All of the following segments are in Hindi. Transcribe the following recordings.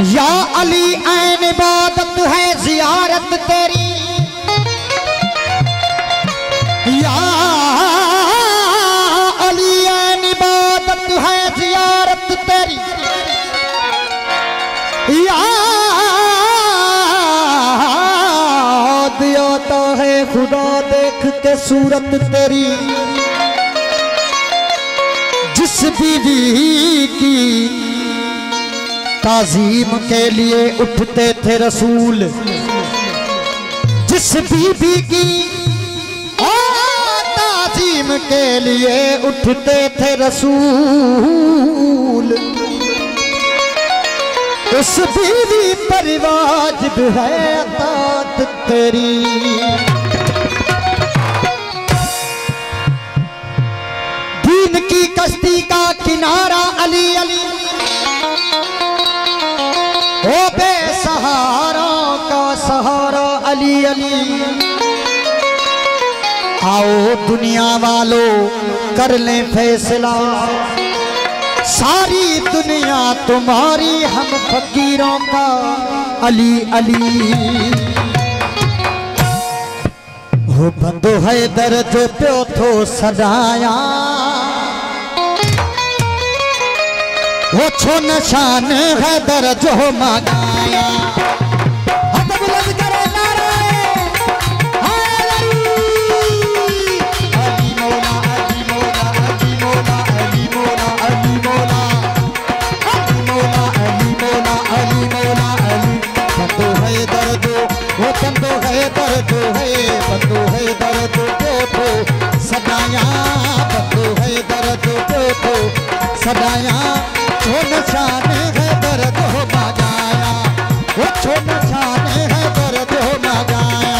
या अली ऐन इबादत है जियारत तेरी, या अली ऐन इबादत है जियारत तेरी, याद आता है खुदा देख के सूरत तेरी। जिस बीवी की ताजीम के लिए उठते थे रसूल, जिस बीबी की ताजीम के लिए उठते थे रसूल, उस बीवी पर वाजिब है अतात तेरी। दीन की कश्ती का किनारा अली अली, ओ बेसहारा का सहारा अली अली। आओ दुनिया वालों कर लें फैसला, सारी दुनिया तुम्हारी हम फकीरों का अली अली। हो बंदो है दर्द प्यो थो सदाया, वो छो निशान है दर्द हो मगाया। बंदो है दर्द है, बंदो है दर्द को सदाया, बंदो है दर्द को सदाया। छो निशान है दर्द हो मगाया, वो छो निशान है दर्द हो मगाया।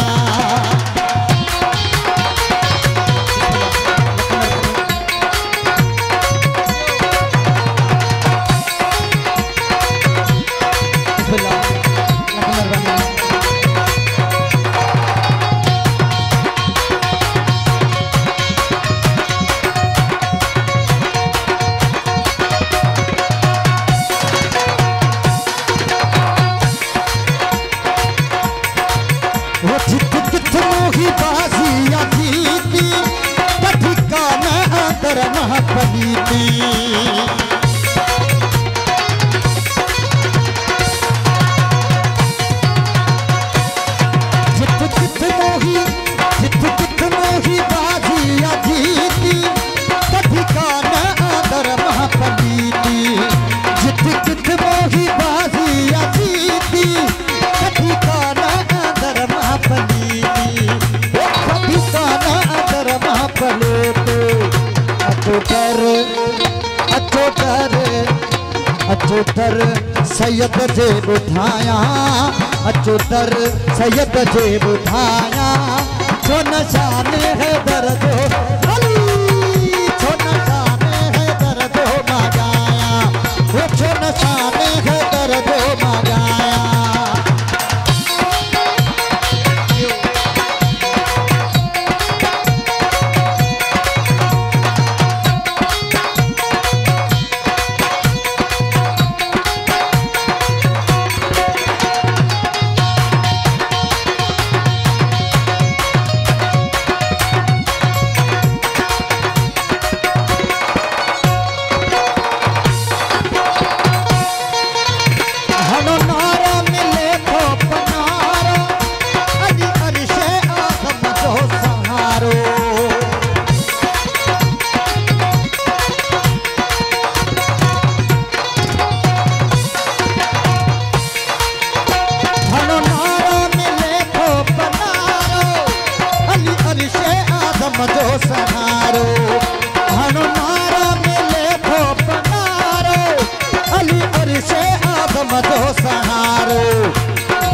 अचोतर सैयद जे बुधाया, अचोतर सैयद जे बुधाया। छो निशान है दर्द अली, छो निशान है दर्द मगाया, वो छो निशान है दर्द मगाया।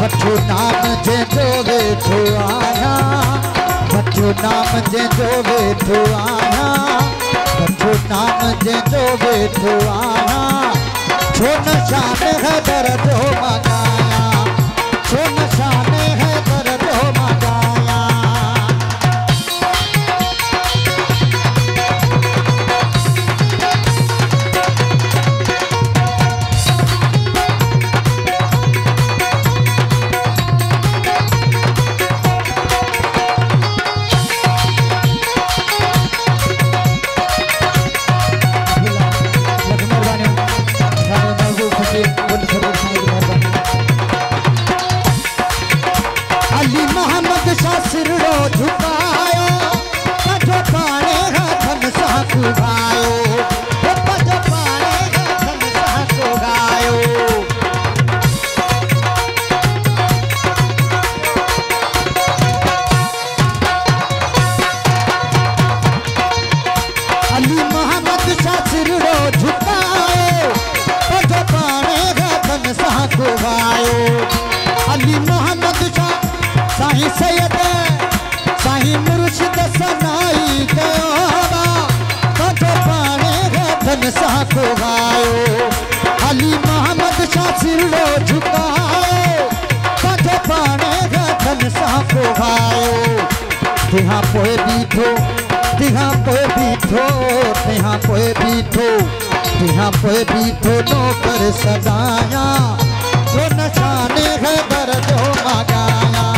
बच्चों नाम जे जो वेठो आया, बच्चों नाम जे जो वेठो आया, बच्चों नाम जे जो वेठो आया। छो निशान है दर्द हो मगाया, छो निशान है दर्द हो मगाया। शाह को गायो। अली मोहम्मद शाह साईं सैयद साईं मुर्शिद सनाई कयोबा कथो पाणे धन शाह को गायो। अली मोहम्मद शाह सिरड़ो झुकायो कथो पाणे धन शाह को गायो। तिहा पोए बीठो तिहा पोए बीठो तिहा पोए बीठो तिहा पोए बीठो नौकर सदाया जो नशाने है दर्द हो मगाया।